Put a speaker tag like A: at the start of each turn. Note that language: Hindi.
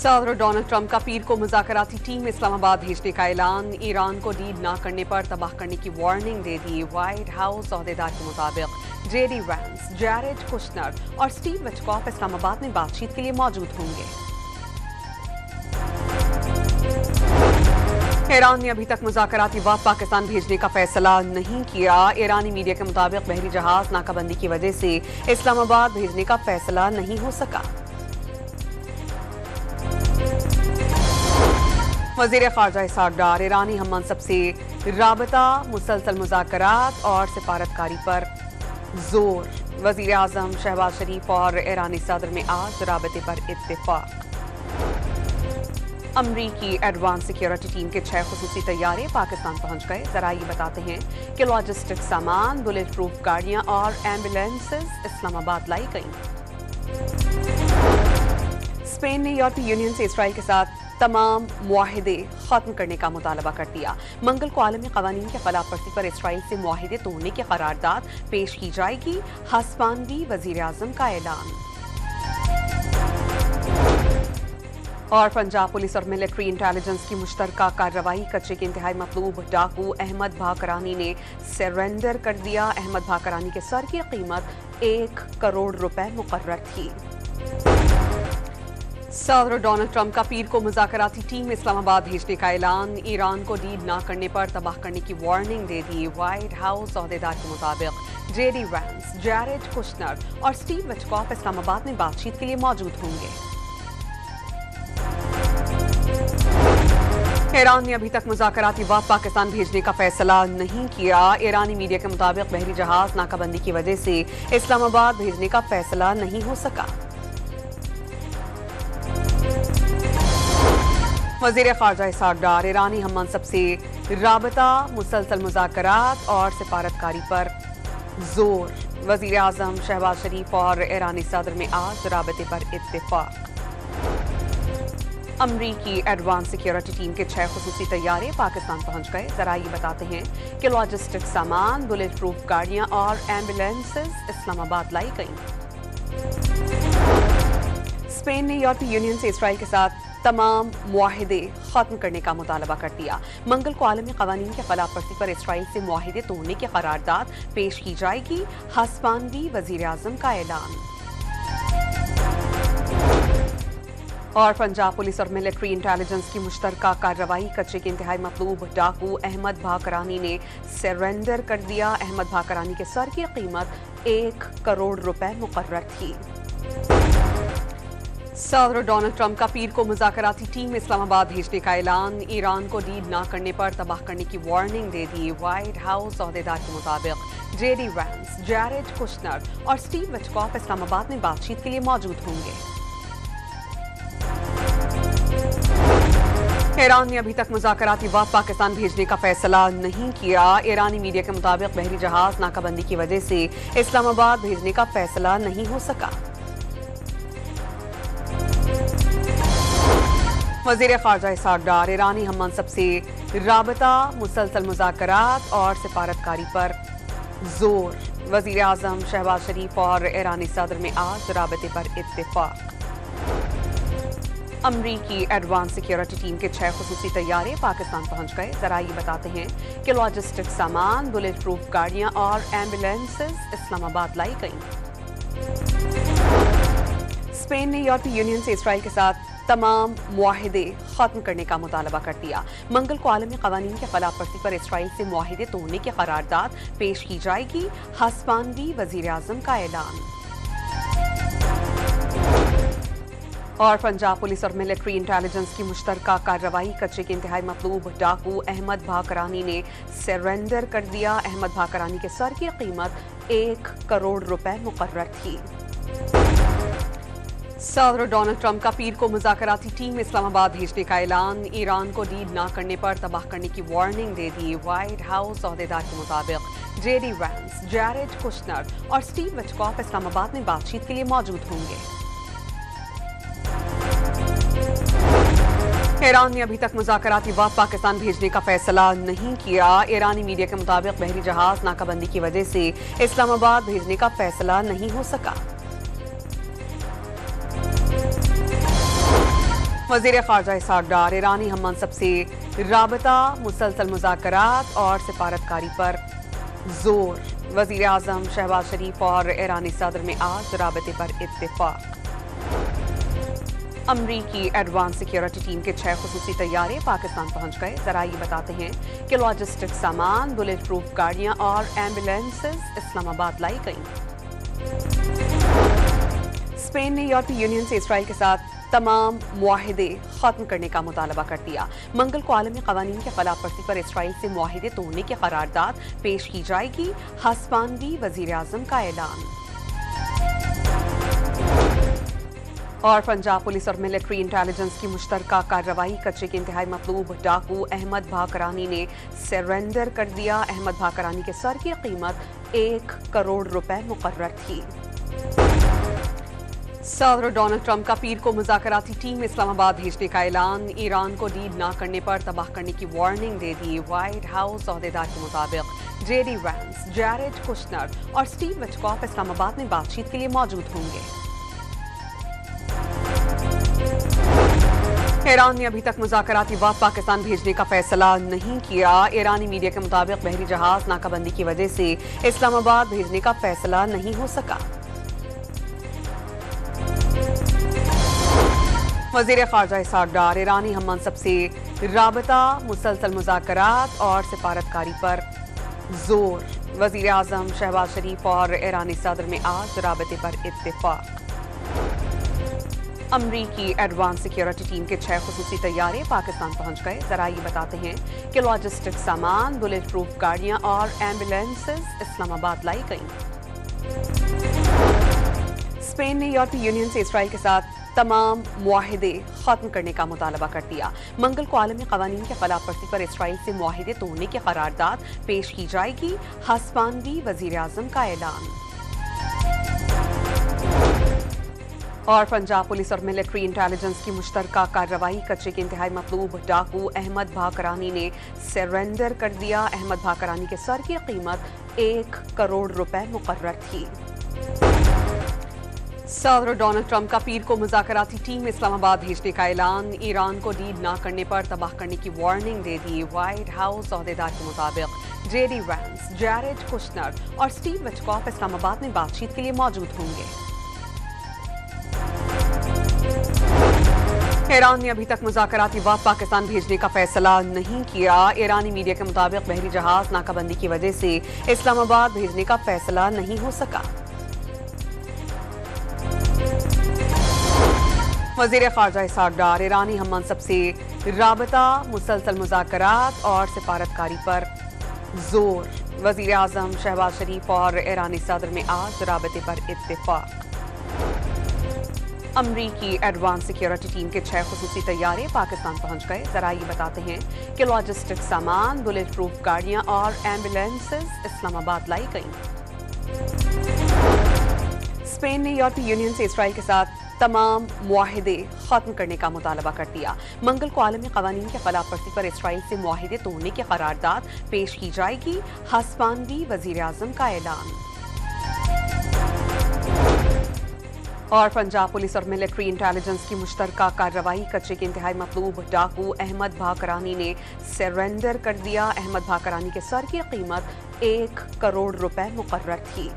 A: सदर डोनाल्ड ट्रंप का पीर को मुज़ाकराती टीम इस्लामाबाद भेजने का ऐलान। ईरान को डील न करने पर तबाह करने की वार्निंग दे दी। व्हाइट हाउस ओहदेदार के मुताबिक जेडी वैंस, जैरेड कुशनर और स्टीव विटकॉफ इस्लामाबाद में बातचीत के लिए मौजूद होंगे। ईरान ने अभी तक मुज़ाकराती वफ़द पाकिस्तान भेजने का फैसला नहीं किया। ईरानी मीडिया के मुताबिक बहरी जहाज नाकाबंदी की वजह से इस्लामाबाद भेजने का फैसला नहीं हो सका। वज़ीर ख़ारजा इसहाक़ डार ईरानी हम मनसब से राबता, मुसलसल मुज़ाकरात और सिफारतकारी पर जोर। वज़ीर आज़म शहबाज शरीफ और ईरानी सदर में आज राबते पर इत्तेफाक। अमरीकी एडवांस सिक्योरिटी टीम के 6 खुसूसी तैयारे पाकिस्तान पहुंच गए। जरा ये बताते हैं कि लॉजिस्टिक सामान, बुलेट प्रूफ गाड़ियां और एम्बुलेंसेस इस्लामाबाद लाई गई। स्पेन ने यूरोपीय यूनियन से इसराइल के साथ तमाम मुआहिदे खत्म करने का मुतालबा कर दिया। मंगल को आलमी कवानीन की खिलाफ वर्जी पर इसराइल से मुआहिदे तोड़ने की करारदाद पेश की जाएगी। हस्बानवी वजीर आजम का ऐलान। और पंजाब पुलिस और मिलिट्री इंटेलिजेंस की मुश्तरका कार्रवाई। कच्चे के इंतहाई मतलूब डाकू अहमद भाकरानी ने सरेंडर कर दिया। अहमद भाकरानी के सर की कीमत 1 करोड़ रुपए मुकर्रर थी। सदर डोनाल्ड ट्रंप का पीर को मुज़ाकराती टीम इस्लामाबाद भेजने का ऐलान। ईरान को डील न करने पर तबाह करने की वार्निंग दे दी। व्हाइट हाउस ओहदेदार के मुताबिक जेडी वैंस, जैरेड कुशनर और स्टीव विटकॉफ इस्लामाबाद में बातचीत के लिए मौजूद होंगे। ईरान ने अभी तक मुज़ाकराती वफ़द पाकिस्तान भेजने का फैसला नहीं किया। ईरानी मीडिया के मुताबिक बहरी जहाज नाकाबंदी की वजह से इस्लामाबाद भेजने का फैसला नहीं हो सका। वज़ीर ख़ारजा इसहाक़ डार ईरानी हम मनसब से राबता, मुसलसल मुज़ाकरात और सिफारतकारी पर जोर। वज़ीर आज़म शहबाज शरीफ और ईरानी सदर में आज राबते पर इत्तेफाक। अमरीकी एडवांस सिक्योरिटी टीम के 6 खुसूसी तैयारे पाकिस्तान पहुंच गए। जरा ये बताते हैं कि लॉजिस्टिक सामान, बुलेट प्रूफ गाड़ियां और एम्बुलेंसेस इस्लामाबाद लाई गई। स्पेन ने यूरोपीय यूनियन से इसराइल के साथ तमाम मुआहिदे खत्म करने का मुतालबा कर दिया। मंगल को आलमी कवानीन की खिलाफ वर्जी पर इसराइल से मुआहिदे तोड़ने की करारदाद पेश की जाएगी। हस्बानवी वजीर आजम का ऐलान। और पंजाब पुलिस और मिलिट्री इंटेलिजेंस की मुश्तरका कार्रवाई। कच्चे के इंतहाई मतलूब डाकू अहमद भाकरानी ने सरेंडर कर दिया। अहमद भाकरानी के सर की कीमत 1 करोड़ रुपए मुकर्रर थी। सदर डोनाल्ड ट्रंप का पीर को मुज़ाकराती टीम इस्लामाबाद भेजने का ऐलान। ईरान को डील न करने पर तबाह करने की वार्निंग दे दी। व्हाइट हाउस ओहदेदार के मुताबिक जेडी वैंस, जैरेड कुशनर और स्टीव विटकॉफ इस्लामाबाद में बातचीत के लिए मौजूद होंगे। ईरान ने अभी तक मुज़ाकराती वफ़द पाकिस्तान भेजने का फैसला नहीं किया। ईरानी मीडिया के मुताबिक बहरी जहाज नाकाबंदी की वजह से इस्लामाबाद भेजने का फैसला नहीं हो सका। वज़ीर ख़ारजा इसहाक़ डार ईरानी हम मनसब से राबता, मुसलसल मुज़ाकरात और सिफारतकारी पर जोर। वज़ीर आज़म शहबाज शरीफ और ईरानी सदर में आज राबते पर इत्तेफाक। अमरीकी एडवांस सिक्योरिटी टीम के 6 खुसूसी तैयारे पाकिस्तान पहुंच गए। जरा ये बताते हैं कि लॉजिस्टिक सामान, बुलेट प्रूफ गाड़ियां और एम्बुलेंसेस इस्लामाबाद लाई गई। स्पेन ने यूरोपीय यूनियन से इसराइल के साथ तमाम मुआहिदे खत्म करने का मुतालबा कर दिया। मंगल को आलमी कवानीन की खिलाफ वर्जी पर इसराइल से मुआहिदे तोड़ने की करारदाद पेश की जाएगी। हस्बानवी वजीर आजम का ऐलान। और पंजाब पुलिस और मिलिट्री इंटेलिजेंस की मुश्तरका कार्रवाई। कच्चे के इंतहाई मतलूब डाकू अहमद भाकरानी ने सरेंडर कर दिया। अहमद भाकरानी के सर की कीमत 1 करोड़ रुपए मुकर्रर थी। सदर डोनाल्ड ट्रंप का पीर को मुज़ाकराती टीम इस्लामाबाद भेजने का ऐलान। ईरान को डील न करने पर तबाह करने की वार्निंग दे दी। व्हाइट हाउस ओहदेदार के मुताबिक जेडी वैंस, जैरेड कुशनर और स्टीव विटकॉफ इस्लामाबाद में बातचीत के लिए मौजूद होंगे। ईरान ने अभी तक मुज़ाकराती वफ़द पाकिस्तान भेजने का फैसला नहीं किया। ईरानी मीडिया के मुताबिक बहरी जहाज नाकाबंदी की वजह से इस्लामाबाद भेजने का फैसला नहीं हो सका। वज़ीर ख़ारजा इसहाक़ डार ईरानी हम मनसब से राबता, मुसलसल मुज़ाकरात और सिफारतकारी पर जोर। वज़ीर आज़म शहबाज शरीफ और ईरानी सदर में आज राबते पर इत्तेफाक। अमरीकी एडवांस सिक्योरिटी टीम के 6 खुसूसी तैयारे पाकिस्तान पहुंच गए। जरा ये बताते हैं कि लॉजिस्टिक सामान, बुलेट प्रूफ गाड़ियां और एम्बुलेंसेज इस्लामाबाद लाई गई। स्पेन ने यूरोपीय यूनियन से इसराइल के साथ तमाम मुआहिदे खत्म करने का मुतालबा कर दिया। मंगल को आलमी कवानीन के खिलाफ वर्जी पर इसराइल से मुआहिदे तोड़ने की करारदाद पेश की जाएगी। हस्बानवी वजीर आजम का ऐलान। और पंजाब पुलिस और मिलिट्री इंटेलिजेंस की मुश्तरका कार्रवाई। कच्चे के इंतहाई मतलूब डाकू अहमद भाकरानी ने सरेंडर कर दिया। अहमद भाकरानी के सर की कीमत 1 करोड़ रुपए मुकर्रर थी। सदर डोनाल्ड ट्रंप का पीर को मुज़ाकराती टीम इस्लामाबाद भेजने का ऐलान। ईरान को डील न करने पर तबाह करने की वार्निंग दे दी। व्हाइट हाउस ओहदेदार के मुताबिक जेडी वैंस, जैरेड कुशनर और स्टीव विटकॉफ इस्लामाबाद में बातचीत के लिए मौजूद होंगे। ईरान ने अभी तक मुज़ाकराती वफ़द पाकिस्तान भेजने का फैसला नहीं किया। ईरानी मीडिया के मुताबिक बहरी जहाज नाकाबंदी की वजह से इस्लामाबाद भेजने का फैसला नहीं हो सका। वज़ीर ख़ारजा इसहाक़ डार ईरानी हम मनसब से राबता, मुसलसल मुज़ाकरात और सिफारतकारी पर जोर। वज़ीर आज़म शहबाज शरीफ और ईरानी सदर में आज राबते पर इत्तेफाक। अमरीकी एडवांस सिक्योरिटी टीम के 6 खुसूसी तैयारे पाकिस्तान पहुंच गए। जरा ये बताते हैं कि लॉजिस्टिक सामान, बुलेट प्रूफ गाड़ियां और एम्बुलेंसेज इस्लामाबाद लाई गई। स्पेन ने यूरोपीय यूनियन से इसराइल के साथ तमाम मुआहिदे खत्म करने का मुतालबा कर दिया। मंगल को आलमी कवानीन के खिलाफ वर्जी पर इसराइल से मुआहिदे तोड़ने की करारदाद पेश की जाएगी। हस्बानवी वजीर आजम का ऐलान। और पंजाब पुलिस और मिलिट्री इंटेलिजेंस की मुश्तरका कार्रवाई। कच्चे के इंतहाई मतलूब डाकू अहमद भाकरानी ने सरेंडर कर दिया। अहमद भाकरानी के सर की कीमत 1 करोड़ रुपए मुकर्रर थी। सदर डोनाल्ड ट्रंप का पीर को मुज़ाकराती टीम इस्लामाबाद भेजने का ऐलान। ईरान को डील न करने पर तबाह करने की वार्निंग दे दी। व्हाइट हाउस ओहदेदार के मुताबिक जेडी वैंस, जैरेड कुशनर और स्टीव विटकॉफ इस्लामाबाद में बातचीत के लिए मौजूद होंगे। ईरान ने अभी तक मुज़ाकराती वफ़द पाकिस्तान भेजने का फैसला नहीं किया। ईरानी मीडिया के मुताबिक बहरी जहाज नाकाबंदी की वजह से इस्लामाबाद भेजने का फैसला नहीं हो सका। वज़ीर ख़ारजा इसहाक़ डार ईरानी हम मनसब से राबता, मुसलसल मुज़ाकरात और सिफारतकारी पर जोर। वज़ीर आज़म शहबाज शरीफ और ईरानी सदर में आज राबते पर इत्तेफाक। अमरीकी एडवांस सिक्योरिटी टीम के 6 खुसूसी तैयारे पाकिस्तान पहुंच गए। जरा ये बताते हैं कि लॉजिस्टिक सामान, बुलेट प्रूफ गाड़ियां और एम्बुलेंसेज इस्लामाबाद लाई गई। स्पेन ने यूरोपीय यूनियन से इसराइल के साथ तमाम मुआहिदे खत्म करने का मुतालबा कर दिया। मंगल को आलमी कवानीन के खिलाफ वर्जी पर इसराइल से मुआहिदे तोड़ने की करारदाद पेश की जाएगी। हस्बानवी वजीर आजम का ऐलान। और पंजाब पुलिस और मिलिट्री इंटेलिजेंस की मुश्तरका कार्रवाई। कच्चे के इंतहाई मतलूब डाकू अहमद भाकरानी ने सरेंडर कर दिया। अहमद भाकरानी के सर की कीमत 1 करोड़ रुपए मुकर्रर थी।